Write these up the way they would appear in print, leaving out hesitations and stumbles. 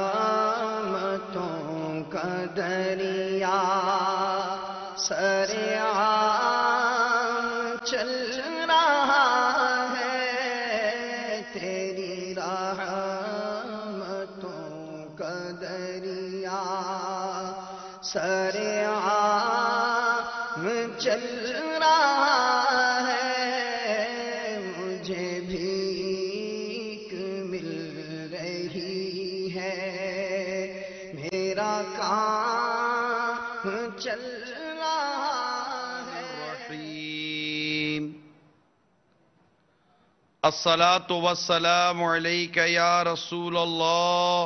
رحمتوں کا دریا سرعام چل رہا ہے، تیری رحمتوں کا دریا سرعام چل رہا ہے، مجھے بھیک مل رہی ہے، میرا کام چل رہا ہے۔ الصلاة والسلام علیک یا رسول اللہ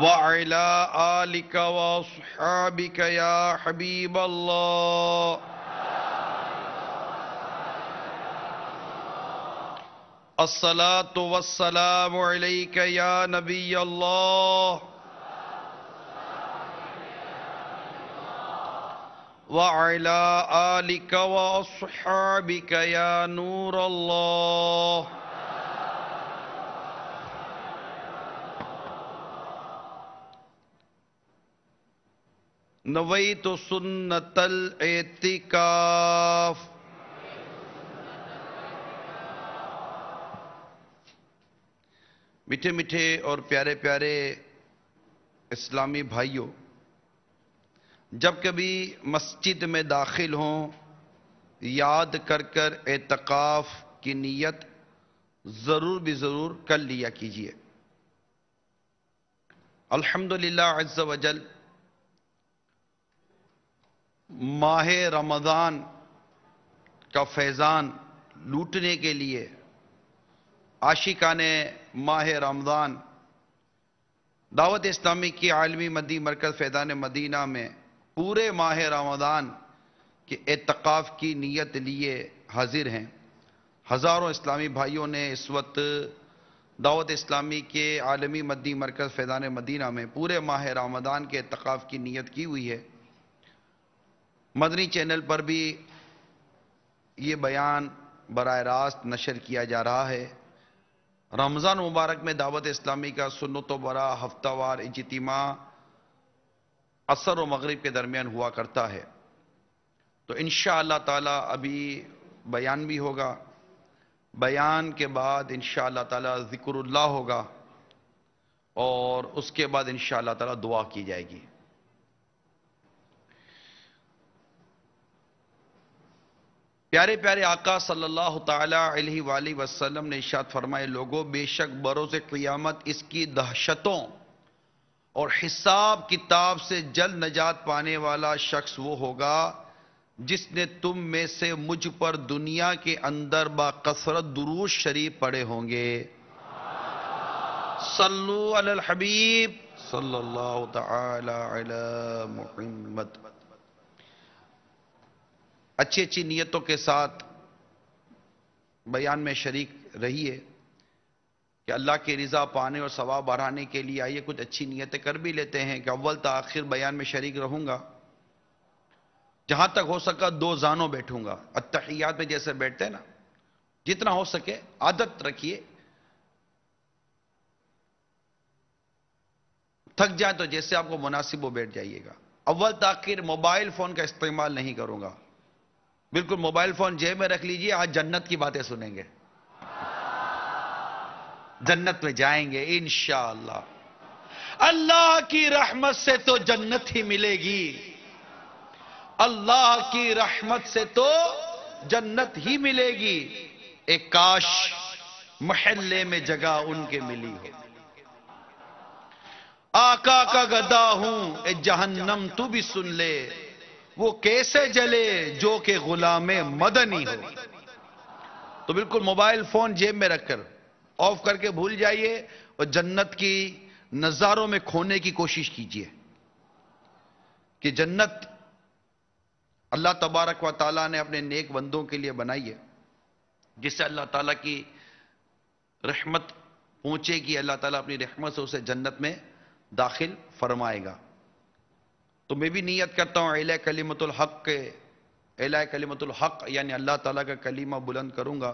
وعلی آلک واصحابک یا حبیب اللہ۔ الصلاة والسلام علیک یا نبی اللہ وعلی آلک واصحابک یا نور اللہ۔ نویت سنت الاعتکاف۔ میٹھے میٹھے اور پیارے پیارے اسلامی بھائیوں، جب کبھی مسجد میں داخل ہوں یاد کر کر اعتکاف کی نیت ضرور کر لیا کیجئے۔ الحمدللہ عز و جل ماہ رمضان کا فیضان لوٹنے کے لیے عاشقان ماہ رمضان دعوت اسلامی کی عالمی مدنی مرکز فیضان مدینہ میں پورے ماہ رمضان کے اعتکاف کی نیت لیے حاضر ہیں۔ ہزاروں اسلامی بھائیوں نے اس وقت دعوت اسلامی کے عالمی مدنی مرکز فیضان مدینہ میں پورے ماہ رمضان کے اعتکاف کی نیت کی ہوئی ہے۔ مدنی چینل پر بھی یہ بیان براہ راست نشر کیا جا رہا ہے۔ رمضان مبارک میں دعوت اسلامی کا سنت و برا ہفتہ وار اجتماع عصر و مغرب کے درمیان ہوا کرتا ہے، تو انشاءاللہ تعالی ابھی بیان بھی ہوگا، بیان کے بعد انشاءاللہ تعالی ذکر اللہ ہوگا، اور اس کے بعد انشاءاللہ تعالی دعا کی جائے گی۔ پیارے پیارے آقا صلی اللہ تعالی علیہ وآلہ وسلم نے ارشاد فرمائے، لوگوں بے شک بروز قیامت اس کی دہشتوں اور حساب کتاب سے جلد نجات پانے والا شخص وہ ہوگا جس نے تم میں سے مجھ پر دنیا کے اندر باکثرت درود شریف پڑھے ہوں گے۔ صلو علی الحبیب صلی اللہ تعالی علی محمد۔ اچھی اچھی نیتوں کے ساتھ بیان میں شریک رہیے کہ اللہ کی رضا پانے اور ثواب بڑھانے کے لیے آئیے کچھ اچھی نیتیں کر بھی لیتے ہیں کہ اول تا آخر بیان میں شریک رہوں گا، جہاں تک ہو سکا دو زانوں بیٹھوں گا، التحیات میں جیسے بیٹھتے ہیں نا، جتنا ہو سکے عادت رکھیے، تھک جائیں تو جیسے آپ کو مناسب وہ بیٹھ جائیے گا۔ اول تاخیر موبائل فون کا استعمال نہیں کروں گا، بالکل موبائل فون جیب میں رکھ لیجئے، آج جنت کی باتیں سنیں گے، جنت میں جائیں گے انشاءاللہ۔ اللہ کی رحمت سے تو جنت ہی ملے گی، اللہ کی رحمت سے تو جنت ہی ملے گی، ایک کاش محلے میں جگہ ان کے ملی ہو۔ آقا کا گدا ہوں اے جہنم تو بھی سن لے، وہ کیسے جلے جو کہ غلام مدنی ہو۔ تو بالکل موبائل فون جیب میں رکھ کر آف کر کے بھول جائیے اور جنت کی نظاروں میں کھونے کی کوشش کیجیے کہ جنت اللہ تبارک و تعالیٰ نے اپنے نیک بندوں کے لیے بنائی ہے، جس سے اللہ تعالیٰ کی رحمت پہنچے گی، اللہ تعالیٰ اپنی رحمت سے اسے جنت میں داخل فرمائے گا۔ تو میں بھی نیت کرتا ہوں اعلی کلمت الحق یعنی اللہ تعالیٰ کا کلمہ بلند کروں گا،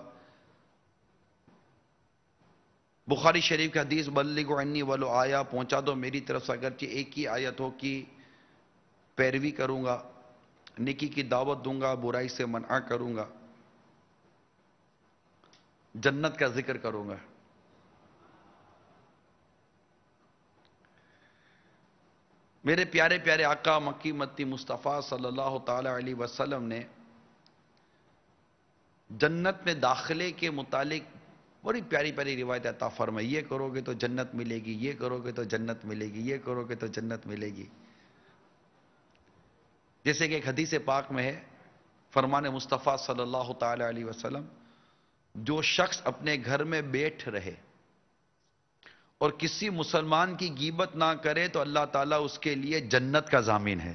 بخاری شریف کی حدیث بلغوا عنی ولو آیا، پہنچا دو میری طرف سے اگرچہ ایک ہی آیت ہو کی پیروی کروں گا، نیکی کی دعوت دوں گا، برائی سے منع کروں گا، جنت کا ذکر کروں گا۔ میرے پیارے پیارے آقا مکی مدنی مصطفیٰ صلی اللہ تعالی علیہ وسلم نے جنت میں داخلے کے متعلق بڑی پیاری پیاری روایت عطا فرمائی، یہ کرو گے تو جنت ملے گی، یہ کرو گے تو جنت ملے گی، یہ کرو گے تو جنت ملے گی۔ جیسے کہ ایک حدیث پاک میں ہے، فرمان مصطفیٰ صلی اللہ تعالی علیہ وسلم، جو شخص اپنے گھر میں بیٹھ رہے اور کسی مسلمان کی غیبت نہ کرے تو اللہ تعالیٰ اس کے لیے جنت کا ضامن ہے۔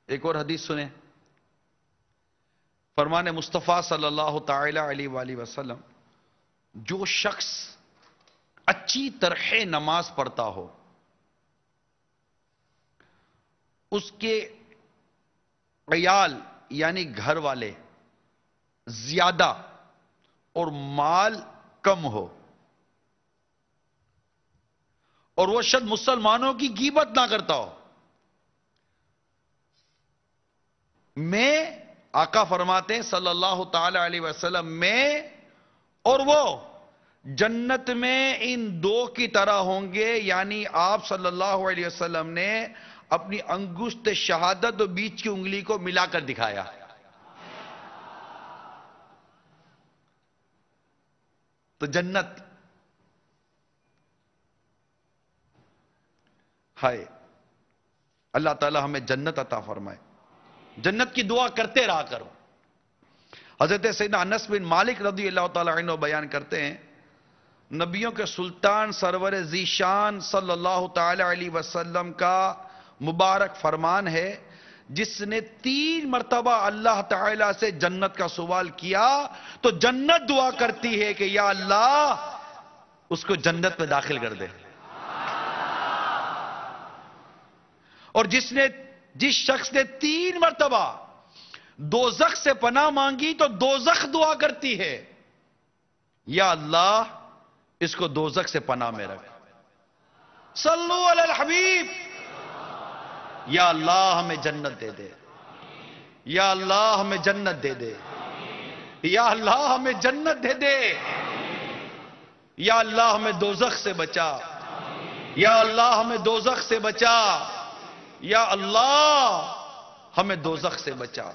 ایک اور حدیث سنیں، فرمان مصطفیٰ صلی اللہ تعالی علیہ وآلہ وسلم، جو شخص اچھی طرح نماز پڑھتا ہو، اس کے عیال یعنی گھر والے زیادہ اور مال کم ہو، اور وہ شخص مسلمانوں کی غیبت نہ کرتا ہو، میں آقا فرماتے ہیں صلی اللہ تعالی علیہ وسلم، میں اور وہ جنت میں ان دو کی طرح ہوں گے، یعنی آپ صلی اللہ علیہ وسلم نے اپنی انگشت شہادت اور بیچ کی انگلی کو ملا کر دکھایا۔ تو جنت ہے، اللہ تعالی ہمیں جنت عطا فرمائے، جنت کی دعا کرتے رہا کرو۔ حضرت سیدنا انس بن مالک رضی اللہ تعالی عنہ بیان کرتے ہیں، نبیوں کے سلطان سرور ذیشان صلی اللہ تعالی علیہ وسلم کا مبارک فرمان ہے، جس نے 3 مرتبہ اللہ تعالیٰ سے جنت کا سوال کیا تو جنت دعا کرتی ہے کہ یا اللہ اس کو جنت میں داخل کر دے، اور جس شخص نے 3 مرتبہ دوزخ سے پناہ مانگی تو دوزخ دعا کرتی ہے، یا اللہ اس کو دوزخ سے پناہ میں رکھ۔ صلو علی الحبیب، یا اللہ ہمیں جنت دے دے، یا اللہ ہمیں جنت دے دے، یا اللہ ہمیں جنت دے دے، یا اللہ ہمیں دوزخ سے بچا، یا اللہ ہمیں دوزخ سے بچا، یا اللہ ہمیں دوزخ سے بچا،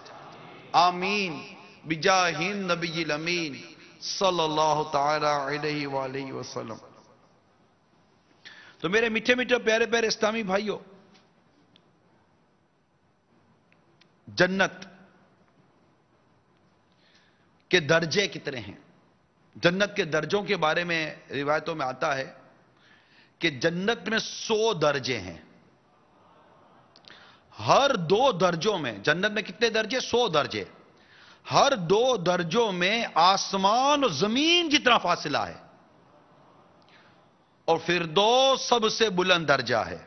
آمین بجاہ النبی الامین صلی اللہ تعالی علیہ وآلہ وسلم۔ تو میرے میٹھے میٹھے پیارے پیارے اسلامی بھائیوں، جنت کے درجے کتنے ہیں؟ جنت کے درجوں کے بارے میں روایتوں میں آتا ہے کہ جنت میں 100 درجے ہیں۔ ہر 2 درجوں میں، جنت میں کتنے درجے؟ 100 درجے، ہر 2 درجوں میں آسمان اور زمین جتنا فاصلہ ہے، اور فردوس سب سے بلند درجہ ہے،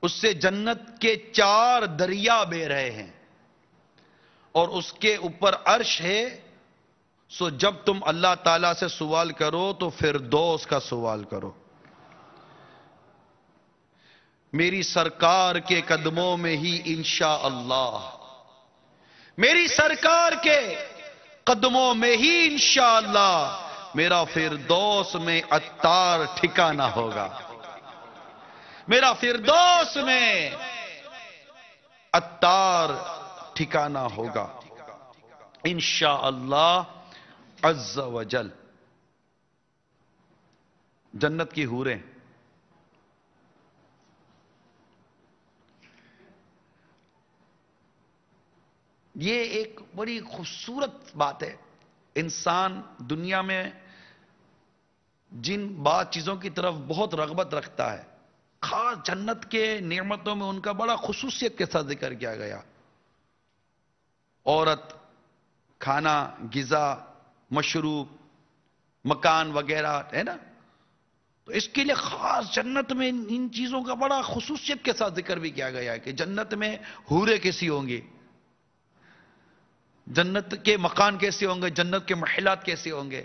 اس سے جنت کے 4 دریا بہ رہے ہیں، اور اس کے اوپر عرش ہے۔ سو جب تم اللہ تعالیٰ سے سوال کرو تو فردوس کا سوال کرو۔ میری سرکار کے قدموں میں ہی انشاءاللہ، میری سرکار کے قدموں میں ہی انشاءاللہ میرا فردوس میں عطار ٹھکانہ ہوگا، میرا فردوس میں عطار ٹھکانہ ہوگا انشاءاللہ عز و جل۔ جنت کی حوریں، یہ ایک بڑی خوبصورت بات ہے۔ انسان دنیا میں جن بعض چیزوں کی طرف بہت رغبت رکھتا ہے، خاص جنت کے نعمتوں میں ان کا بڑا خصوصیت کے ساتھ ذکر کیا گیا۔ عورت، کھانا، غذا، مشروب، مکان وغیرہ ہے نا، تو اس کے لیے خاص جنت میں ان چیزوں کا بڑا خصوصیت کے ساتھ ذکر بھی کیا گیا ہے کہ جنت میں حوریں کیسی ہوں گی، جنت کے مکان کیسے ہوں گے، جنت کے محلات کیسے ہوں گے۔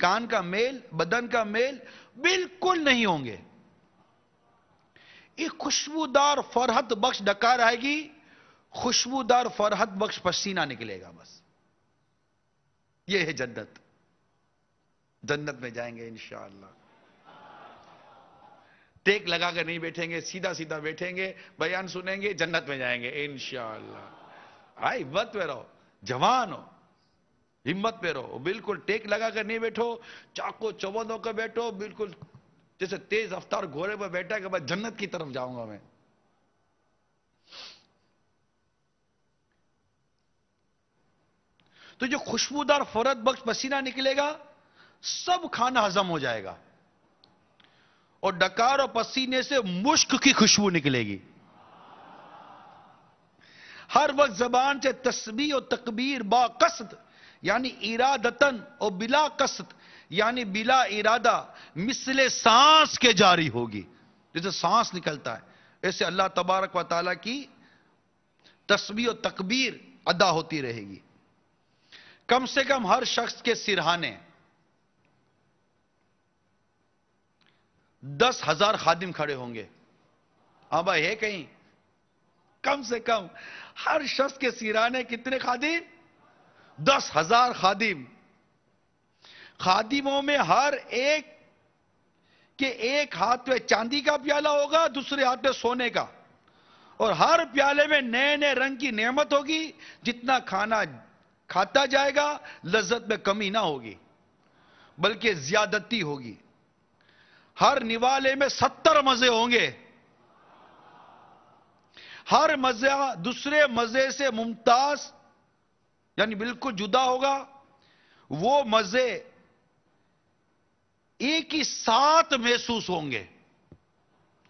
کان کا میل، بدن کا میل بالکل نہیں ہوں گے. ایک خوشبودار فرحت بخش ڈکار آئے گی، خوشبودار فرحت بخش پسینہ نکلے گا. بس یہ ہے جنت. جنت میں جائیں گے انشاءاللہ. ٹیک لگا کر نہیں بیٹھیں گے، سیدھا سیدھا بیٹھیں گے، بیان سنیں گے، جنت میں جائیں گے انشاءاللہ. ہمت پہ رہو، جوان ہو، ہمت پہ رہو. بالکل ٹیک لگا کر نہیں بیٹھو، چاقو چوبندوں کا بیٹھو، بالکل جیسے تیز رفتار گھوڑے پر بیٹھا کہ بس جنت کی طرف جاؤں گا میں. تو جو خوشبودار فرحت بخش پسینہ نکلے گا، سب کھانا ہضم ہو جائے گا، اور ڈکار اور پسینے سے مشک کی خوشبو نکلے گی. ہر وقت زبان سے تسبیح و تکبیر با قصد یعنی ارادتن اور بلا قصد یعنی بلا ارادہ مثل سانس کے جاری ہوگی. جیسے سانس نکلتا ہے ایسے اللہ تبارک و تعالیٰ کی تسبیح و تکبیر ادا ہوتی رہے گی. کم سے کم ہر شخص کے سرہانے 10,000 خادم کھڑے ہوں گے. ہاں بھائی ہے کہیں؟ کم سے کم ہر شخص کے سرانے کتنے خادم؟ 10,000 خادم. خادموں میں ہر ایک کے ایک ہاتھ میں چاندی کا پیالہ ہوگا، دوسرے ہاتھ میں سونے کا، اور ہر پیالے میں نئے نئے رنگ کی نعمت ہوگی. جتنا کھانا کھاتا جائے گا لذت میں کمی نہ ہوگی بلکہ زیادتی ہوگی. ہر نوالے میں 70 مزے ہوں گے. ہر مزہ دوسرے مزے سے ممتاز یعنی بالکل جدا ہوگا. وہ مزے ایک ہی ساتھ محسوس ہوں گے.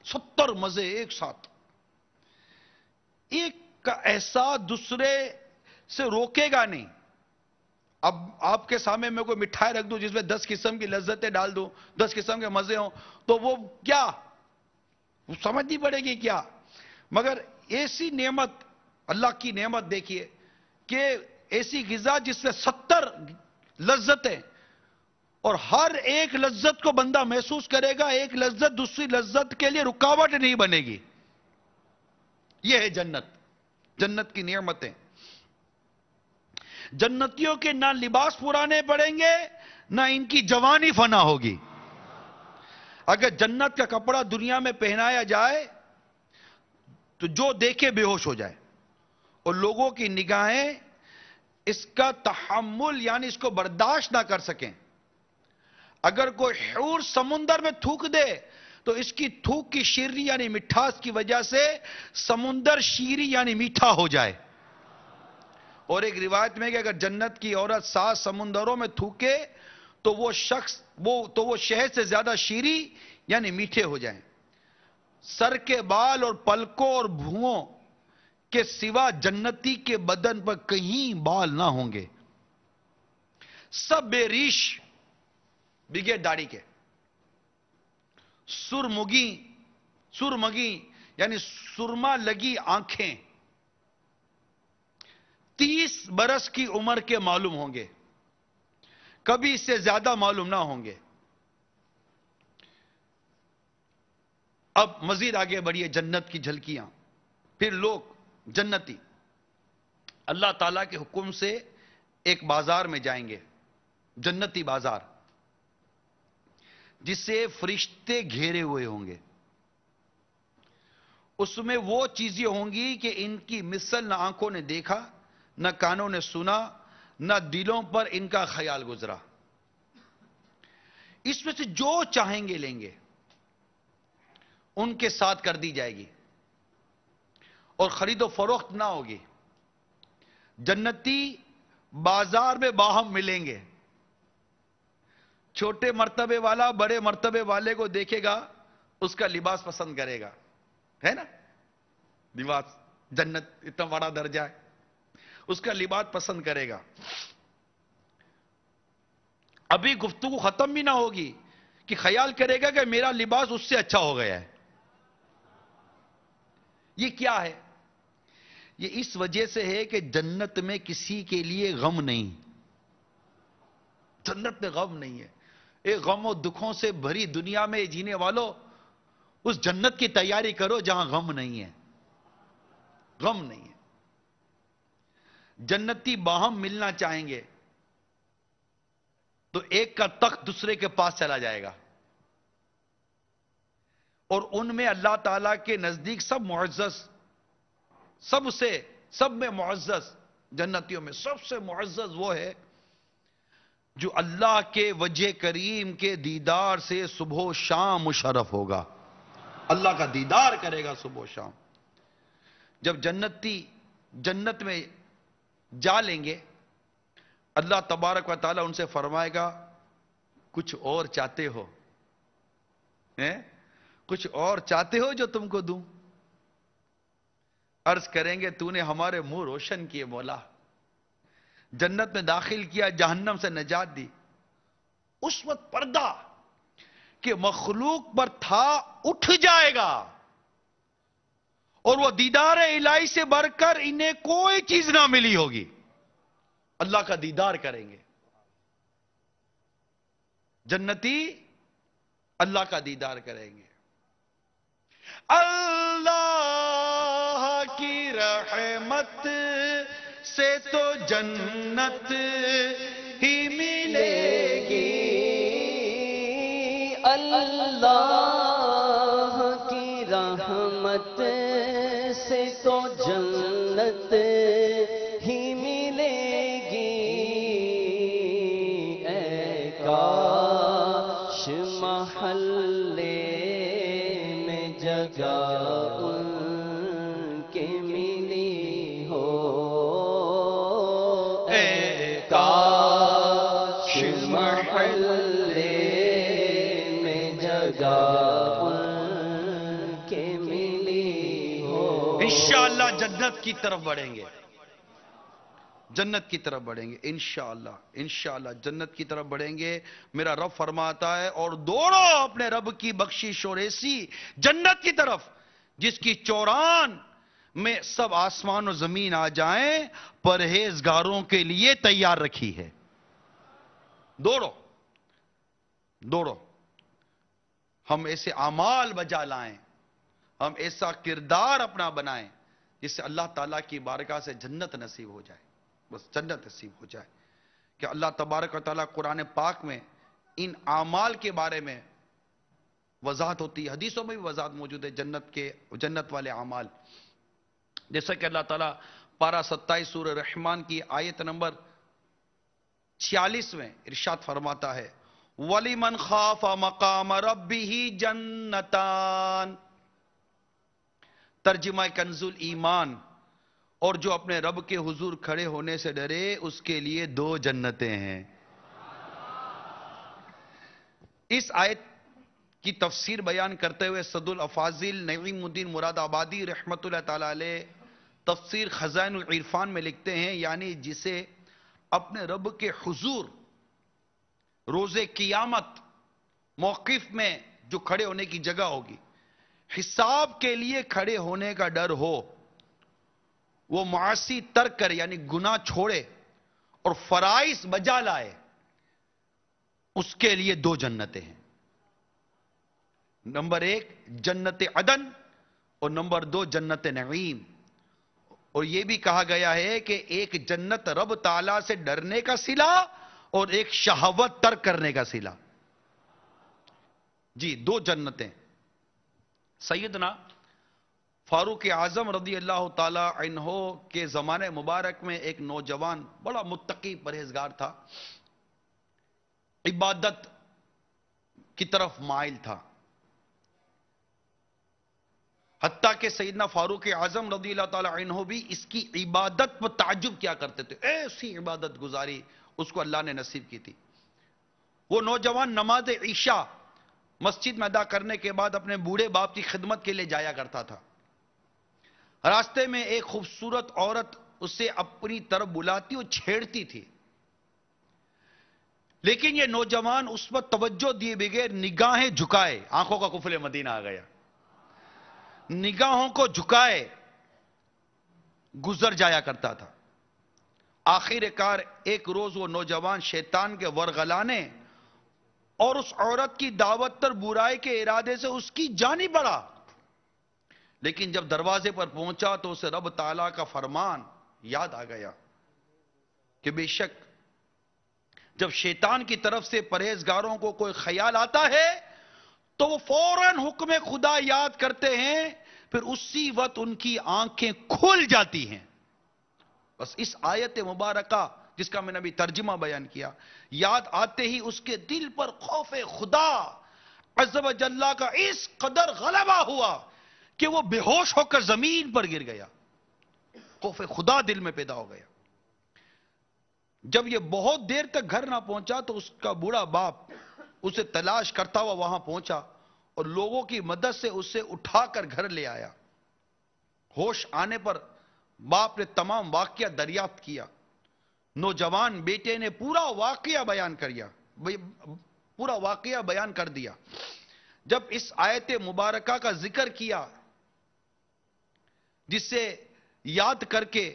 70 مزے ایک ساتھ. ایک کا احساس دوسرے سے روکے گا نہیں. اب آپ کے سامنے میں کوئی مٹھائی رکھ دوں جس میں 10 قسم کی لذتیں ڈال دوں، 10 قسم کے مزے ہوں، تو وہ کیا سمجھنی پڑے گی کیا؟ مگر ایسی نعمت، اللہ کی نعمت دیکھیے کہ ایسی غذا جس میں 70 لذتیں، اور ہر ایک لذت کو بندہ محسوس کرے گا. ایک لذت دوسری لذت کے لیے رکاوٹ نہیں بنے گی. یہ ہے جنت، جنت کی نعمتیں. جنتیوں کے نہ لباس پرانے پڑیں گے نہ ان کی جوانی فنا ہوگی. اگر جنت کا کپڑا دنیا میں پہنایا جائے تو جو دیکھے بے ہوش ہو جائے، اور لوگوں کی نگاہیں اس کا تحمل یعنی اس کو برداشت نہ کر سکیں. اگر کوئی حور سمندر میں تھوک دے تو اس کی تھوک کی شیرنی یعنی مٹھاس کی وجہ سے سمندر شیریں یعنی میٹھا ہو جائے. اور ایک روایت میں کہ اگر جنت کی عورت 7 سمندروں میں تھوکے تو وہ شہد سے زیادہ شیریں یعنی میٹھے ہو جائیں. سر کے بال اور پلکوں اور بھوؤں کے سوا جنتی کے بدن پر کہیں بال نہ ہوں گے. سب بے ریش بغیر داڑھی کے. سرمگی یعنی سرما لگی آنکھیں 30 برس کی عمر کے معلوم ہوں گے، کبھی اس سے زیادہ معلوم نہ ہوں گے. اب مزید آگے بڑھیے جنت کی جھلکیاں. پھر لوگ جنتی اللہ تعالیٰ کے حکم سے ایک بازار میں جائیں گے، جنتی بازار، جسے فرشتے گھیرے ہوئے ہوں گے. اس میں وہ چیزیں ہوں گی کہ ان کی مثل نہ آنکھوں نے دیکھا، نہ کانوں نے سنا، نہ دلوں پر ان کا خیال گزرا. اس میں سے جو چاہیں گے لیں گے، ان کے ساتھ کر دی جائے گی، اور خرید و فروخت نہ ہوگی. جنتی بازار میں باہم ملیں گے. چھوٹے مرتبے والا بڑے مرتبے والے کو دیکھے گا، اس کا لباس پسند کرے گا، ہے نا؟ لباس، جنت اتنا بڑا درجہ ہے، اس کا لباس پسند کرے گا. ابھی گفتگو ختم بھی نہ ہوگی کہ خیال کرے گا کہ میرا لباس اس سے اچھا ہو گیا ہے. یہ کیا ہے؟ یہ اس وجہ سے ہے کہ جنت میں کسی کے لیے غم نہیں. جنت میں غم نہیں ہے. ایک غم و دکھوں سے بھری دنیا میں جینے والوں، اس جنت کی تیاری کرو جہاں غم نہیں ہے، غم نہیں ہے۔ جنتی باہم ملنا چاہیں گے تو ایک کا تخت دوسرے کے پاس چلا جائے گا، اور ان میں اللہ تعالیٰ کے نزدیک سب معزز، سب میں معزز، جنتیوں میں سب سے معزز وہ ہے جو اللہ کے وجہ کریم کے دیدار سے صبح و شام مشرف ہوگا، اللہ کا دیدار کرے گا صبح و شام۔ جب جنتی جنت میں جا لیں گے، اللہ تبارک و تعالیٰ ان سے فرمائے گا کچھ اور چاہتے ہو؟ کچھ اور چاہتے ہو جو تم کو دوں؟ عرض کریں گے تو نے ہمارے منہ روشن کیے مولا، جنت میں داخل کیا، جہنم سے نجات دی۔ اس وقت پردہ کہ مخلوق پر تھا اٹھ جائے گا، اور وہ دیدار الہی سے بڑھ کر انہیں کوئی چیز نہ ملی ہوگی، اللہ کا دیدار کریں گے۔ جنتی اللہ کا دیدار کریں گے۔ اللہ کی رحمت سے تو جنت ہی ملے گی، اللہ کی رحمت سے تو جنت ہی ملے گی، اے کاش محلے میں جگہ ان کے ملی ہو، اے کاش محلے میں جگہ ان کے ملی ہو۔ انشاءاللہ جنت کی طرف بڑھیں گے، جنت کی طرف بڑھیں گے انشاءاللہ جنت کی طرف بڑھیں گے۔ میرا رب فرماتا ہے اور دوڑو اپنے رب کی بخشش اور ایسی جنت کی طرف جس کی چوران میں سب آسمان و زمین آ جائیں، پرہیزگاروں کے لیے تیار رکھی ہے۔ دوڑو دوڑو، ہم ایسے اعمال بجا لائیں، ہم ایسا کردار اپنا بنائیں جس سے اللہ تعالیٰ کی بارگاہ سے جنت نصیب ہو جائے، بس جنت نصیب ہو جائے۔ کہ اللہ تبارک و تعالیٰ قرآن پاک میں ان اعمال کے بارے میں وضاحت ہوتی ہے، حدیثوں میں بھی وضاحت موجود ہے جنت والے اعمال، جیسا کہ اللہ تعالیٰ پارہ 27 سورہ رحمان کی آیت نمبر 46 میں ارشاد فرماتا ہے وَلِمَنْ خَافَ مَقَامَ رَبِّهِ جَنَّتَانِ، ترجمہ کنز الایمان، اور جو اپنے رب کے حضور کھڑے ہونے سے ڈرے اس کے لیے 2 جنتیں ہیں۔ اس آیت کی تفسیر بیان کرتے ہوئے صد الافاضل نعیم الدین مراد آبادی رحمت اللہ تعالی علیہ تفسیر خزائن العرفان میں لکھتے ہیں، یعنی جسے اپنے رب کے حضور روز قیامت موقف میں جو کھڑے ہونے کی جگہ ہوگی، حساب کے لیے کھڑے ہونے کا ڈر ہو، وہ معاصی ترک کرے یعنی گناہ چھوڑے اور فرائض بجا لائے، اس کے لیے 2 جنتیں ہیں۔ نمبر 1 جنت عدن اور نمبر 2 جنت نعیم۔ اور یہ بھی کہا گیا ہے کہ ایک جنت رب تعالیٰ سے ڈرنے کا صلہ اور ایک شہوت ترک کرنے کا صلہ، جی 2 جنتیں۔ سیدنا فاروق اعظم رضی اللہ تعالی عنہ کے زمانے مبارک میں ایک نوجوان بڑا متقی پرہیزگار تھا، عبادت کی طرف مائل تھا، حتیٰ کہ سیدنا فاروق اعظم رضی اللہ تعالی عنہ بھی اس کی عبادت پر تعجب کیا کرتے تھے، ایسی عبادت گزاری اس کو اللہ نے نصیب کی تھی۔ وہ نوجوان نماز عشاء مسجد میں ادا کرنے کے بعد اپنے بوڑھے باپ کی خدمت کے لیے جایا کرتا تھا۔ راستے میں ایک خوبصورت عورت اسے اپنی طرف بلاتی اور چھیڑتی تھی، لیکن یہ نوجوان اس پر توجہ دیے بغیر نگاہیں جھکائے، آنکھوں کا قفل مدینہ آ گیا، نگاہوں کو جھکائے گزر جایا کرتا تھا۔ آخر کار ایک روز وہ نوجوان شیطان کے ورغلانے اور اس عورت کی دعوت پر برائی کے ارادے سے اس کی جانی بڑھا، لیکن جب دروازے پر پہنچا تو اسے رب تعالیٰ کا فرمان یاد آ گیا کہ بے شک جب شیطان کی طرف سے پرہیزگاروں کو کوئی خیال آتا ہے تو وہ فوراً حکم خدا یاد کرتے ہیں، پھر اسی وقت ان کی آنکھیں کھل جاتی ہیں۔ بس اس آیت مبارکہ جس کا میں نے ابھی ترجمہ بیان کیا، یاد آتے ہی اس کے دل پر خوف خدا عز و جل کا اس قدر غلبہ ہوا کہ وہ بے ہوش ہو کر زمین پر گر گیا۔ خوف خدا دل میں پیدا ہو گیا۔ جب یہ بہت دیر تک گھر نہ پہنچا تو اس کا بوڑھا باپ اسے تلاش کرتا ہوا وہاں پہنچا اور لوگوں کی مدد سے اسے اٹھا کر گھر لے آیا۔ ہوش آنے پر باپ نے تمام واقعہ دریافت کیا۔ نوجوان بیٹے نے پورا واقعہ بیان کر دیا۔ جب اس آیت مبارکہ کا ذکر کیا جس سے یاد کر کے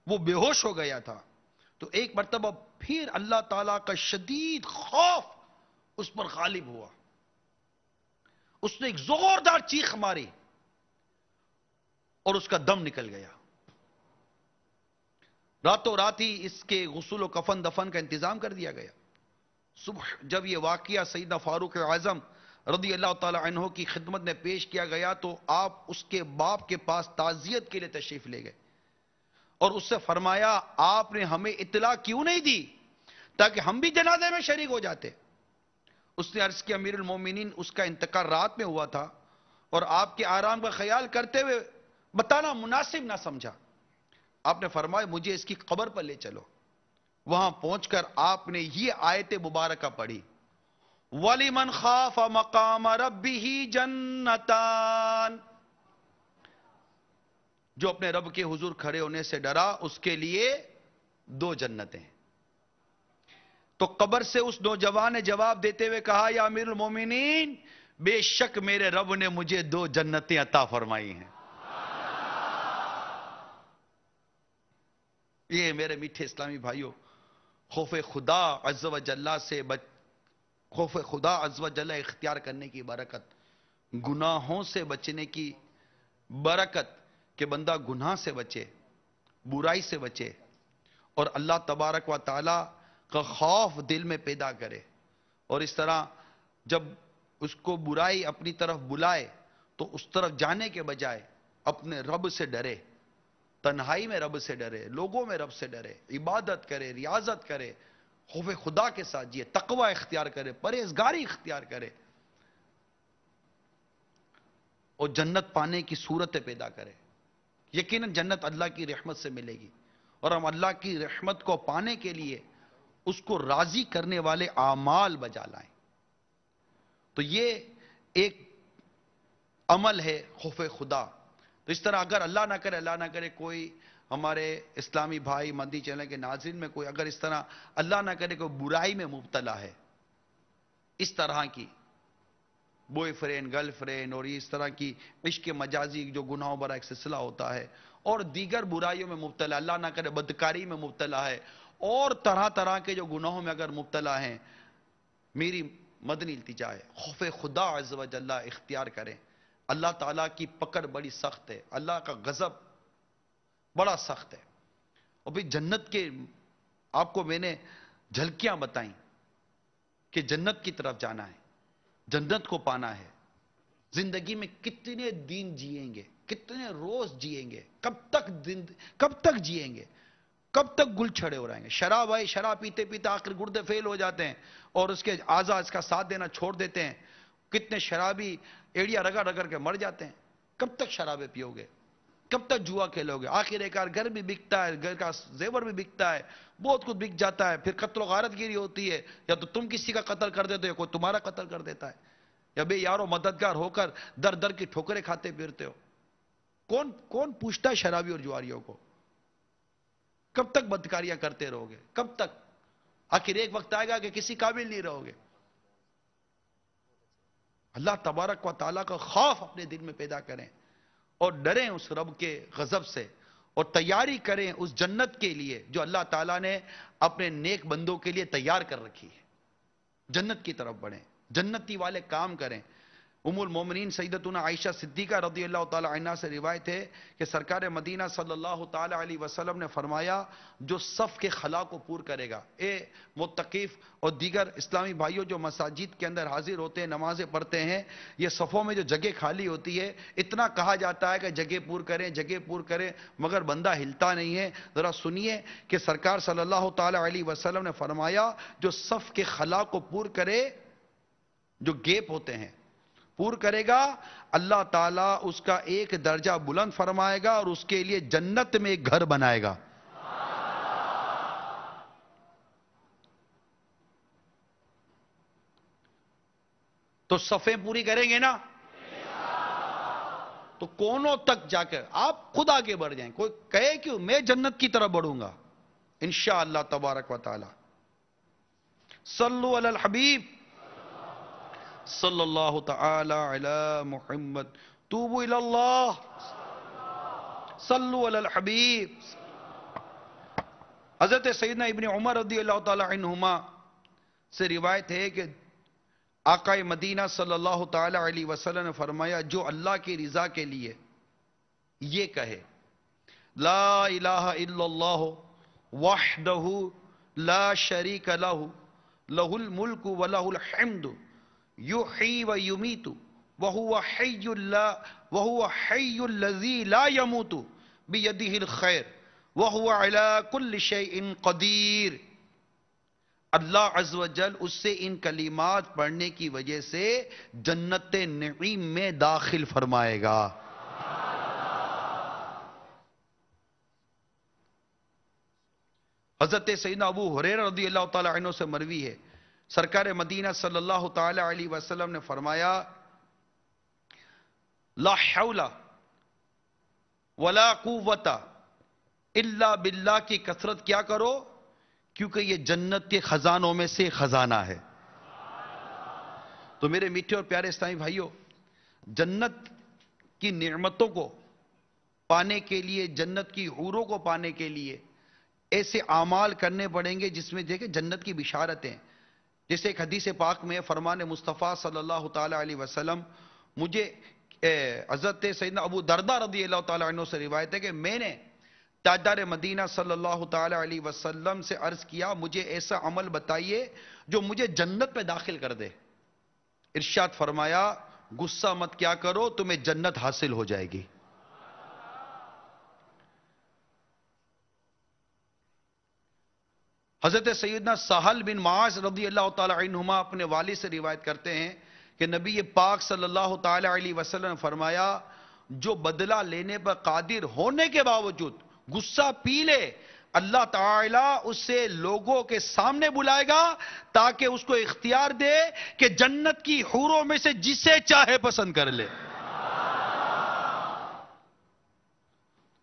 وہ بے ہوش ہو گیا تھا، تو ایک مرتبہ پھر اللہ تعالیٰ کا شدید خوف اس پر غالب ہوا۔ اس نے ایک زوردار چیخ ماری اور اس کا دم نکل گیا۔ راتوں رات ہی اس کے غسل و کفن دفن کا انتظام کر دیا گیا۔ صبح جب یہ واقعہ سیدنا فاروق اعظم رضی اللہ تعالی عنہ کی خدمت میں پیش کیا گیا تو آپ اس کے باپ کے پاس تعزیت کے لیے تشریف لے گئے اور اس سے فرمایا، آپ نے ہمیں اطلاع کیوں نہیں دی تاکہ ہم بھی جنازے میں شریک ہو جاتے؟ اس نے عرض کیا، امیر المومنین اس کا انتقال رات میں ہوا تھا اور آپ کے آرام کا خیال کرتے ہوئے بتانا مناسب نہ سمجھا۔ آپ نے فرمایا مجھے اس کی قبر پر لے چلو۔ وہاں پہنچ کر آپ نے یہ آیت مبارکہ پڑھی، وَلِمَنْ خَافَ مَقَامَ رَبِّهِ جَنَّتَانِ، جو اپنے رب کے حضور کھڑے ہونے سے ڈرا اس کے لیے 2 جنتیں۔ تو قبر سے اس نوجوان نے جواب دیتے ہوئے کہا، یا امیر المومنین، بے شک میرے رب نے مجھے 2 جنتیں عطا فرمائی ہیں۔ یہ میرے میٹھے اسلامی بھائیوں، خوف خدا عز و جل خوف خدا عز و جل اختیار کرنے کی برکت، گناہوں سے بچنے کی برکت کہ بندہ گناہ سے بچے، برائی سے بچے اور اللہ تبارک و تعالی کا خوف دل میں پیدا کرے، اور اس طرح جب اس کو برائی اپنی طرف بلائے تو اس طرف جانے کے بجائے اپنے رب سے ڈرے، تنہائی میں رب سے ڈرے، لوگوں میں رب سے ڈرے، عبادت کرے، ریاضت کرے، خوف خدا کے ساتھ جیے، تقوی اختیار کرے، پرہیزگاری اختیار کرے اور جنت پانے کی صورتیں پیدا کرے۔ یقیناً جنت اللہ کی رحمت سے ملے گی، اور ہم اللہ کی رحمت کو پانے کے لیے اس کو راضی کرنے والے اعمال بجا لائیں۔ تو یہ ایک عمل ہے خوف خدا۔ تو اس طرح اگر اللہ نہ کرے کوئی ہمارے اسلامی بھائی مدنی چینل کے ناظرین میں کوئی اگر اس طرح اللہ نہ کرے کوئی برائی میں مبتلا ہے، اس طرح کی بوائے فرینڈ، گرل فرینڈ اور اس طرح کی عشق مجازی جو گناہوں بھرا ایک سلسلہ ہوتا ہے، اور دیگر برائیوں میں مبتلا، اللہ نہ کرے بدکاری میں مبتلا ہے، اور طرح طرح کے جو گناہوں میں اگر مبتلا ہیں، میری مدنی التجا ہے خوف خدا عز و جل اختیار کریں۔ اللہ تعالیٰ کی پکڑ بڑی سخت ہے، اللہ کا غضب بڑا سخت ہے۔ اور پھر جنت کے آپ کو میں نے جھلکیاں بتائیں کہ جنت کی طرف جانا ہے، جنت کو پانا ہے۔ زندگی میں کتنے دن جئیں گے، کتنے روز جئیں گے، کب تک جئیں گے، کب تک گل چھڑے ہو رہیں گے۔ شراب آئی، شراب پیتے پیتے آخر گردے فیل ہو جاتے ہیں اور اس کے اعضاء اس کا ساتھ دینا چھوڑ دیتے ہیں۔ کتنے شرابی ایڑیاں رگڑ رگڑ کے مر جاتے ہیں۔ کب تک شرابیں پیو گے، کب تک جوا کھیلو گے؟ آخر ایک گھر بھی بکتا ہے، گھر کا زیور بھی بکتا ہے، بہت کچھ بک جاتا ہے، پھر قتل و غارت گیری ہوتی ہے، یا تو تم کسی کا قتل کر دیتے ہو یا کوئی تمہارا قتل کر دیتا ہے، یا بے یارو مددگار ہو کر در در کی ٹھوکریں کھاتے پھرتے ہو۔ کون پوچھتا ہے شرابی اور جواریوں کو؟ کب تک بدکاریاں کرتے رہو گے؟ کب تک؟ آخر ایک وقت آئے گا کہ کسی قابل نہیں رہو گے۔ اللہ تبارک و تعالیٰ کا خوف اپنے دل میں پیدا کریں اور ڈریں اس رب کے غضب سے، اور تیاری کریں اس جنت کے لیے جو اللہ تعالیٰ نے اپنے نیک بندوں کے لیے تیار کر رکھی ہے۔ جنت کی طرف بڑھیں۔ جنتی والے کام کریں. ام المومنین سیدتنا عائشہ صدیقہ رضی اللہ تعالی عنہ سے روایت ہے کہ سرکار مدینہ صلی اللہ تعالی علیہ وسلم نے فرمایا جو صف کے خلا کو پور کرے گا. متقیف اور دیگر اسلامی بھائیوں جو مساجد کے اندر حاضر ہوتے ہیں نمازیں پڑھتے ہیں, یہ صفوں میں جو جگہ خالی ہوتی ہے اتنا کہا جاتا ہے کہ جگہ پور کریں جگہ پور کریں, مگر بندہ ہلتا نہیں ہے. ذرا سنیے کہ سرکار صلی اللہ تعالی علیہ وسلم نے فرمایا جو صف کے خلا کو پور کرے, جو گیپ ہوتے ہیں پور کرے گا, اللہ تعالیٰ اس کا ایک درجہ بلند فرمائے گا اور اس کے لیے جنت میں ایک گھر بنائے گا. تو صفیں پوری کریں گے نا تو کونوں تک جا کر آپ خود آگے بڑھ جائیں. کوئی کہے کہ میں جنت کی طرف بڑھوں گا انشاءاللہ تبارک و تعالی. صلو علی الحبیب صلی اللہ تعالی علی محمد. توبوا الی اللہ صلو علی الحبیب. حضرت سیدنا ابن عمر رضی اللہ تعالی عنہما سے روایت ہے کہ آقا مدینہ صلی اللہ تعالی علیہ وسلم نے فرمایا جو اللہ کی رضا کے لیے یہ کہے لا الہ الا اللہ وحدہ لا شریک لہ لہ الملک ولہ الحمد یحیی و یمیت وہو حی الذی لا یموت بیدہ الخیر وہو علی کل شیء قدیر. اللہ عز و جل اس سے ان کلمات پڑھنے کی وجہ سے جنت نعیم میں داخل فرمائے گا. حضرت سیدنا ابو ہریرہ رضی اللہ تعالی عنہ سے مروی ہے سرکار مدینہ صلی اللہ تعالی علیہ وسلم نے فرمایا لا حول ولا قوت الا باللہ کی کثرت کیا کرو کیونکہ یہ جنت کے خزانوں میں سے خزانہ ہے. تو میرے میٹھے اور پیارے اسلامی بھائیوں, جنت کی نعمتوں کو پانے کے لیے, جنت کی حوروں کو پانے کے لیے ایسے اعمال کرنے پڑیں گے جس میں دیکھیں جنت کی بشارتیں. جیسے ایک حدیث پاک میں فرمان مصطفیٰ صلی اللہ تعالی علیہ وسلم, مجھے حضرت سیدنا ابو دردہ رضی اللہ تعالی عنہ سے روایت ہے کہ میں نے تاجدار مدینہ صلی اللہ تعالی علیہ وسلم سے عرض کیا مجھے ایسا عمل بتائیے جو مجھے جنت میں داخل کر دے. ارشاد فرمایا غصہ مت کیا کرو تمہیں جنت حاصل ہو جائے گی. حضرت سیدنا سہل بن معاذ رضی اللہ تعالی عنہما اپنے والد سے روایت کرتے ہیں کہ نبی پاک صلی اللہ تعالی علیہ وسلم نے فرمایا جو بدلہ لینے پر قادر ہونے کے باوجود غصہ پی لے اللہ تعالیٰ اسے لوگوں کے سامنے بلائے گا تاکہ اس کو اختیار دے کہ جنت کی حوروں میں سے جسے چاہے پسند کر لے.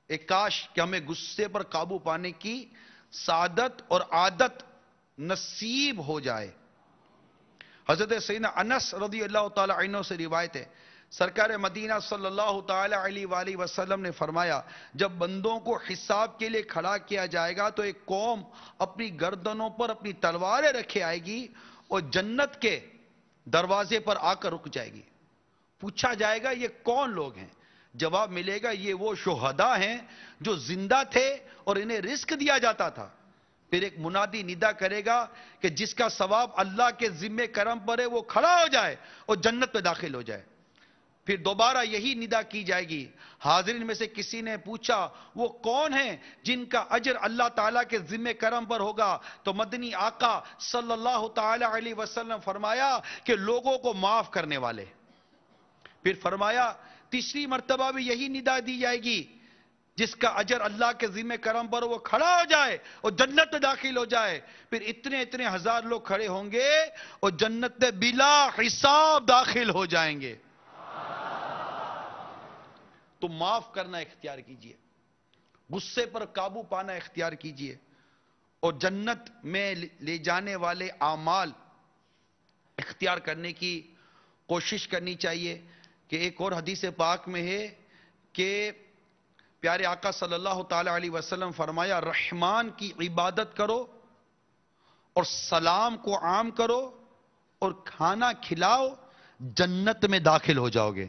ایک کاش کہ ہمیں غصے پر قابو پانے کی سعادت اور عادت نصیب ہو جائے. حضرت سیدنا انس رضی اللہ تعالی عنہ سے روایت ہے سرکار مدینہ صلی اللہ تعالی علیہ وآلہ وسلم نے فرمایا جب بندوں کو حساب کے لیے کھڑا کیا جائے گا تو ایک قوم اپنی گردنوں پر اپنی تلواریں رکھے آئے گی اور جنت کے دروازے پر آ کر رک جائے گی. پوچھا جائے گا یہ کون لوگ ہیں؟ جواب ملے گا یہ وہ شہداء ہیں جو زندہ تھے اور انہیں رزق دیا جاتا تھا. پھر ایک منادی ندا کرے گا کہ جس کا ثواب اللہ کے ذمہ کرم پر ہے وہ کھڑا ہو جائے اور جنت میں داخل ہو جائے. پھر دوبارہ یہی ندا کی جائے گی. حاضرین میں سے کسی نے پوچھا وہ کون ہیں جن کا اجر اللہ تعالیٰ کے ذمہ کرم پر ہوگا؟ تو مدنی آقا صلی اللہ تعالی علیہ وسلم فرمایا کہ لوگوں کو معاف کرنے والے. پھر فرمایا تیسری مرتبہ بھی یہی ندا دی جائے گی جس کا اجر اللہ کے ذمہ کرم پر وہ کھڑا ہو جائے اور جنت میں داخل ہو جائے. پھر اتنے ہزار لوگ کھڑے ہوں گے اور جنت میں بلا حساب داخل ہو جائیں گے. تو معاف کرنا اختیار کیجئے, غصے پر قابو پانا اختیار کیجئے اور جنت میں لے جانے والے اعمال اختیار کرنے کی کوشش کرنی چاہیے. کہ ایک اور حدیث پاک میں ہے کہ پیارے آقا صلی اللہ تعالی علیہ وسلم فرمایا رحمان کی عبادت کرو اور سلام کو عام کرو اور کھانا کھلاؤ، جنت میں داخل ہو جاؤ گے۔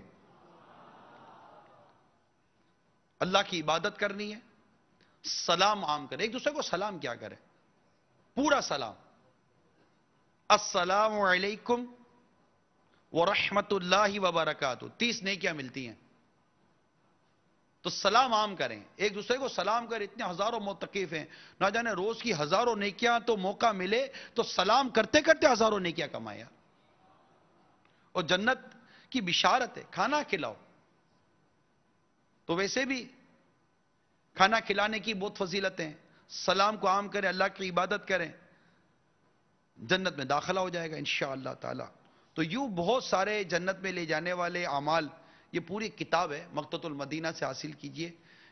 اللہ کی عبادت کرنی ہے، سلام عام کریں، ایک دوسرے کو سلام کیا کریں، پورا سلام، السلام علیکم ورحمت اللہ وبرکاتہ، 30 نیکیاں ملتی ہیں۔ تو سلام عام کریں، ایک دوسرے کو سلام کریں۔ اتنے ہزاروں معتکف ہیں، نہ جانے روز کی ہزاروں نیکیاں، تو موقع ملے تو سلام کرتے کرتے ہزاروں نیکیاں کمایا۔ اور جنت کی بشارت ہے، کھانا کھلاؤ۔ تو ویسے بھی کھانا کھلانے کی بہت فضیلتیں ہیں، سلام کو عام کریں، اللہ کی عبادت کریں، جنت میں داخلہ ہو جائے گا انشاءاللہ تعالی۔ تو یوں بہت سارے جنت میں لے جانے والے اعمال، یہ پوری کتاب ہے، مقتۃ المدینہ سے حاصل کیجئے۔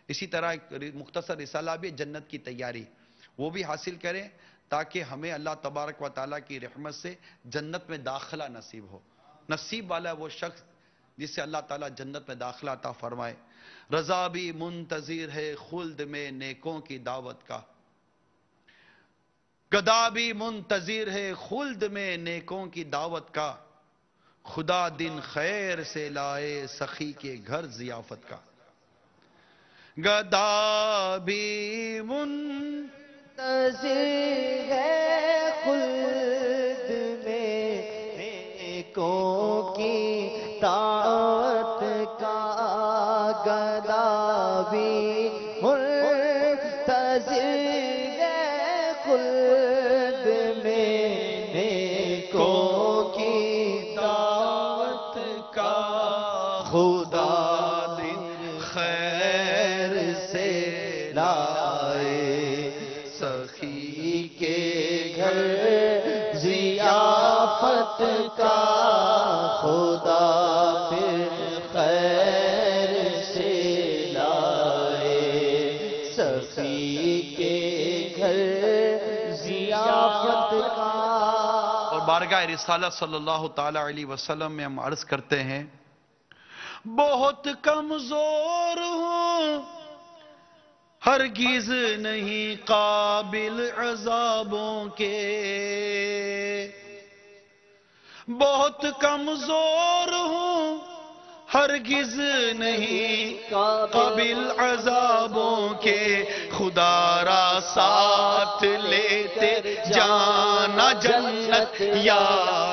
اسی طرح ایک مختصر رسالہ بھی جنت کی تیاری، وہ بھی حاصل کریں تاکہ ہمیں اللہ تبارک و تعالیٰ کی رحمت سے جنت میں داخلہ نصیب ہو۔ نصیب والا ہے وہ شخص جس سے اللہ تعالیٰ جنت میں داخلہ عطا فرمائے۔ رضا بھی منتظر ہے خلد میں نیکوں کی دعوت کا، گدا بھی منتظر ہے خلد میں نیکوں کی دعوت کا، خدا دن خیر سے لائے سخی کے گھر ضیافت کا۔ گدا بھی منتظر ہے خلد میں نیکوں کی دعوت کا، گدا بھی منتظر ہے خلد میں نیکوں کی دعوت کا، خدا دن خیر سے لائے سخی کے گھر ضیافت کا، خدا دن خیر سے لائے سخی کے گھر ضیافت کا۔ اور بارگاہ رسالت صلی اللہ تعالی علیہ وسلم میں ہم عرض کرتے ہیں، بہت کمزور ہوں ہرگز نہیں قابل عذابوں کے، بہت کمزور ہوں ہرگز نہیں قابل عذابوں کے، خدا را ساتھ لیتے جانا جنت یا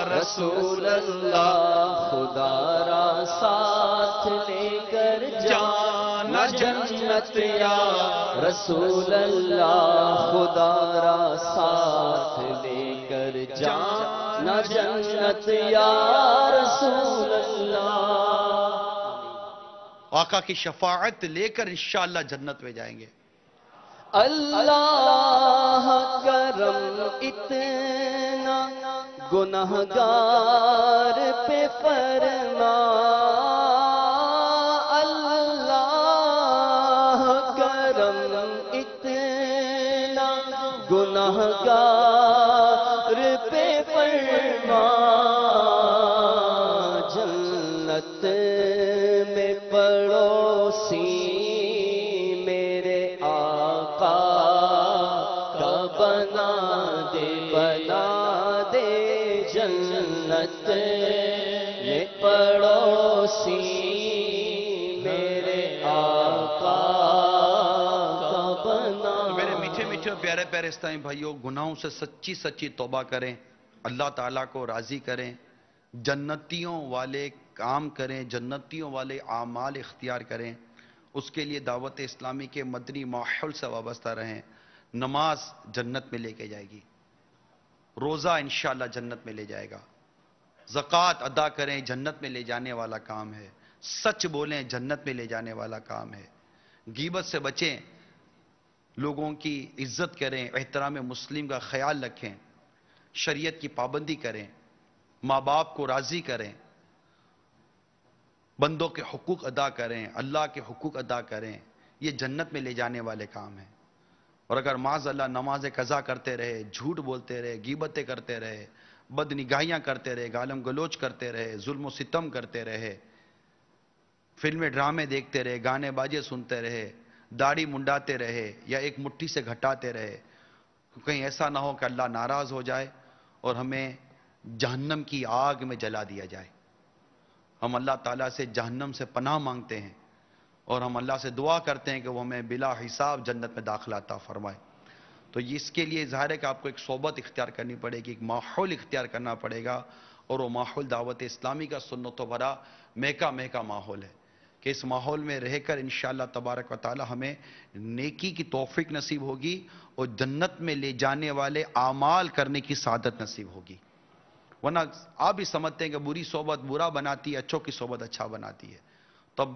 رسول اللہ، خدا را ساتھ لے کر جانا جنت یا رسول اللہ، خدا را ساتھ لے کر جانا جنت یا رسول اللہ۔ آقا کی شفاعت لے کر انشاءاللہ جنت میں جائیں گے۔ اللہ کرم اتنا گنہگار پہ فرما، اللہ کرم اتنا گنہگار پہ فرما، جنت میں پڑوسی میرے آقا کا بنا دے، جنت میں پڑوسی میرے آقا کا بنا۔ میرے میٹھے میٹھے پیارے پیارے اسلامی بھائیوں، گناہوں سے سچی سچی توبہ کریں، اللہ تعالیٰ کو راضی کریں، جنتیوں والے کام کریں، جنتیوں والے اعمال اختیار کریں، اس کے لیے دعوت اسلامی کے مدنی ماحول سے وابستہ رہیں۔ نماز جنت میں لے کے جائے گی، روزہ انشاءاللہ جنت میں لے جائے گا، زکوٰۃ ادا کریں، جنت میں لے جانے والا کام ہے، سچ بولیں، جنت میں لے جانے والا کام ہے، غیبت سے بچیں، لوگوں کی عزت کریں، احترام مسلم کا خیال رکھیں، شریعت کی پابندی کریں، ماں باپ کو راضی کریں، بندوں کے حقوق ادا کریں، اللہ کے حقوق ادا کریں، یہ جنت میں لے جانے والے کام ہیں۔ اور اگر معاذ اللہ نماز قضا کرتے رہے، جھوٹ بولتے رہے، غیبتیں کرتے رہے، بد نگاہیاں کرتے رہے، گالم گلوچ کرتے رہے، ظلم و ستم کرتے رہے، فلمیں ڈرامے دیکھتے رہے، گانے باجے سنتے رہے، داڑھی منڈاتے رہے یا ایک مٹھی سے گھٹاتے رہے، کہیں ایسا نہ ہو کہ اللہ ناراض ہو جائے اور ہمیں جہنم کی آگ میں جلا دیا جائے. ہم اللہ تعالیٰ سے جہنم سے پناہ مانگتے ہیں اور ہم اللہ سے دعا کرتے ہیں کہ وہ ہمیں بلا حساب جنت میں داخلہ عطا فرمائے. تو اس کے لیے ظاہر ہے کہ آپ کو ایک صحبت اختیار کرنی پڑے گی، ایک ماحول اختیار کرنا پڑے گا، اور وہ ماحول دعوت اسلامی کا سنت و برا مہکا مہکا ماحول ہے کہ اس ماحول میں رہ کر انشاءاللہ تبارک و تعالی ہمیں نیکی کی توفیق نصیب ہوگی اور جنت میں لے جانے والے اعمال کرنے کی سعادت نصیب ہوگی. ورنہ آپ بھی سمجھتے ہیں کہ بری صحبت برا بناتی ہے، اچھوں کی صحبت اچھا بناتی ہے. تب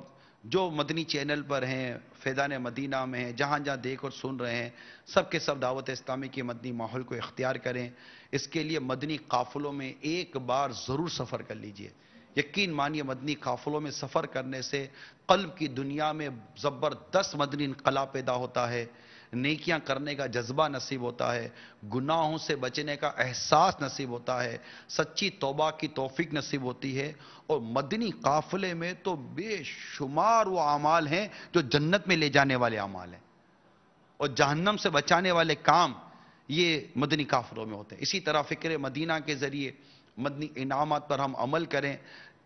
جو مدنی چینل پر ہیں، فیضان مدینہ میں ہیں، جہاں جہاں دیکھ اور سن رہے ہیں، سب کے سب دعوت اسلامی کے مدنی ماحول کو اختیار کریں. اس کے لیے مدنی قافلوں میں ایک بار ضرور سفر کر لیجئے. یقین مانیے مدنی قافلوں میں سفر کرنے سے قلب کی دنیا میں زبردست مدنی انقلاب پیدا ہوتا ہے، نیکیاں کرنے کا جذبہ نصیب ہوتا ہے، گناہوں سے بچنے کا احساس نصیب ہوتا ہے، سچی توبہ کی توفیق نصیب ہوتی ہے. اور مدنی قافلے میں تو بے شمار وہ اعمال ہیں جو جنت میں لے جانے والے اعمال ہیں، اور جہنم سے بچانے والے کام یہ مدنی قافلوں میں ہوتے ہیں. اسی طرح فکر مدینہ کے ذریعے مدنی انعامات پر ہم عمل کریں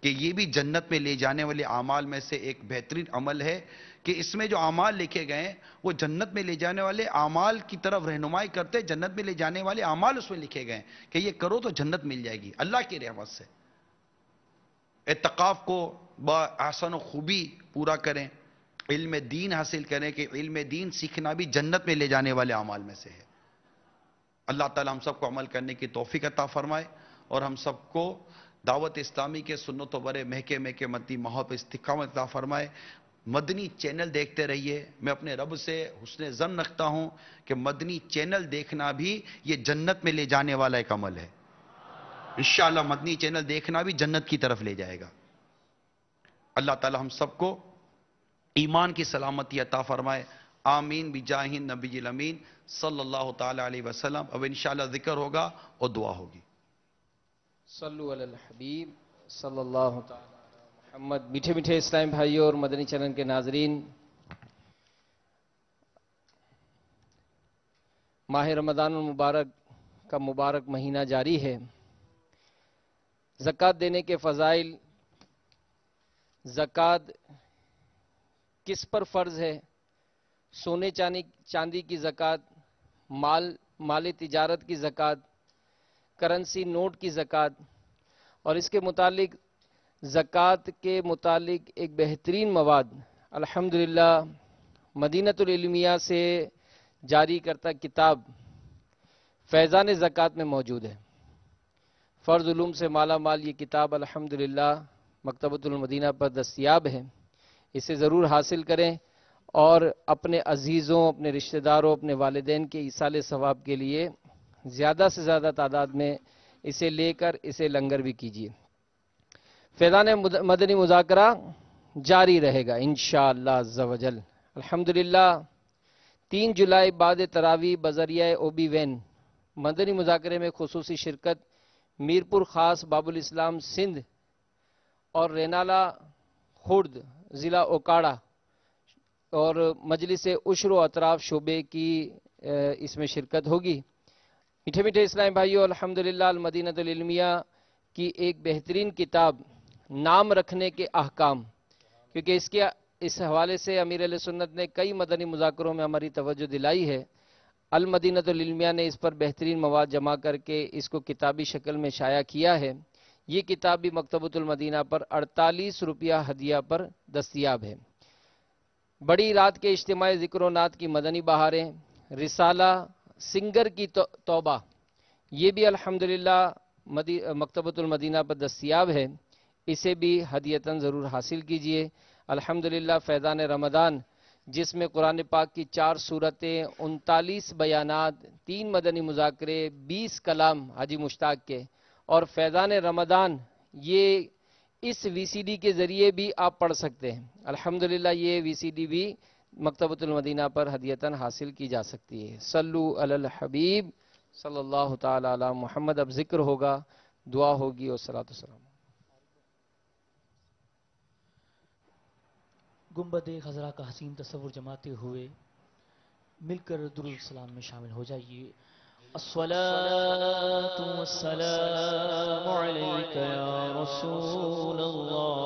کہ یہ بھی جنت میں لے جانے والے اعمال میں سے ایک بہترین عمل ہے کہ اس میں جو اعمال لکھے گئے ہیں وہ جنت میں لے جانے والے اعمال کی طرف رہنمائی کرتے، جنت میں لے جانے والے اعمال اس میں لکھے گئے ہیں کہ یہ کرو تو جنت مل جائے گی اللہ کی رحمت سے. اعتکاف کو بآسن و خوبی پورا کریں، علم دین حاصل کریں کہ علم دین سیکھنا بھی جنت میں لے جانے والے اعمال میں سے ہے. اللہ تعالیٰ ہم سب کو عمل کرنے کی توفیق عطا فرمائے اور ہم سب کو دعوت اسلامی کے سنت و برے مہکے مہکے مدنی ماحول پر استقامت عطا فرمائے. مدنی چینل دیکھتے رہیے. میں اپنے رب سے حسن ظن رکھتا ہوں کہ مدنی چینل دیکھنا بھی یہ جنت میں لے جانے والا ایک عمل ہے. انشاءاللہ مدنی چینل دیکھنا بھی جنت کی طرف لے جائے گا. اللہ تعالی ہم سب کو ایمان کی سلامتی عطا فرمائے. آمین بجاہ نبی الامین صلی اللہ تعالی علیہ وسلم. اب انشاءاللہ ذکر ہوگا اور دعا ہوگی. صلو علی الحبیب صلی اللہ تعالی علی محمد. میٹھے میٹھے اسلام بھائیوں اور مدنی چینل کے ناظرین، ماہ رمضان المبارک کا مبارک مہینہ جاری ہے. زکوٰۃ دینے کے فضائل، زکوٰۃ کس پر فرض ہے، سونے چاندی کی زکوٰۃ، مال تجارت کی زکوٰۃ، کرنسی نوٹ کی زکوٰۃ، اور اس کے متعلق زکوٰۃ کے متعلق ایک بہترین مواد الحمدللہ مدینۃ العلمیہ سے جاری کرتا کتاب فیضان زکوٰۃ میں موجود ہے. فرض علوم سے مالا مال یہ کتاب الحمدللہ مکتبۃ المدینہ پر دستیاب ہے. اسے ضرور حاصل کریں اور اپنے عزیزوں، اپنے رشتہ داروں، اپنے والدین کے ایصال ثواب کے لیے زیادہ سے زیادہ تعداد میں اسے لے کر اسے لنگر بھی کیجیے. فیضان مدنی مذاکرہ جاری رہے گا انشاءاللہ عز و جل. الحمدللہ 3 جولائی بعد تراویح بذریعہ اوبی وین مدنی مذاکرے میں خصوصی شرکت میرپور خاص باب الاسلام سندھ اور رینالہ خرد ضلع اوکاڑا اور مجلس عشر و اطراف شعبے کی اس میں شرکت ہوگی. میٹھے میٹھے اسلامی بھائیو، الحمدللہ المدینۃ العلمیہ کی ایک بہترین کتاب نام رکھنے کے احکام، کیونکہ اس حوالے سے امیر علیہ سنت نے کئی مدنی مذاکروں میں ہماری توجہ دلائی ہے. المدینۃ العلمیہ نے اس پر بہترین مواد جمع کر کے اس کو کتابی شکل میں شائع کیا ہے. یہ کتاب بھی مکتبۃ المدینہ پر 48 روپیہ ہدیہ پر دستیاب ہے. بڑی رات کے اجتماعی ذکر و نعت کی مدنی بہاریں، رسالہ سنگر کی توبہ، یہ بھی الحمدللہ مکتبۃ المدینہ پر دستیاب ہے. اسے بھی ہدیتاً ضرور حاصل کیجیے. الحمدللہ فیضان رمضان، جس میں قرآن پاک کی 4 سورتیں، 39 بیانات، 3 مدنی مذاکرے، 20 کلام حاجی مشتاق کے، اور فیضان رمضان یہ اس وی سی ڈی کے ذریعے بھی آپ پڑھ سکتے ہیں. الحمدللہ یہ وی سی ڈی بھی مکتبۃ المدینہ پر ہدیتاً حاصل کی جا سکتی ہے. صلو علی الحبیب صلی اللہ تعالی علی محمد. اب ذکر ہوگا، دعا ہوگی اور صلاۃ والسلام. گنبد خضرا کا حسین تصور جماتے ہوئے مل کر درود السلام میں شامل ہو جائیے. الصلاة والسلام عليك يا رسول الله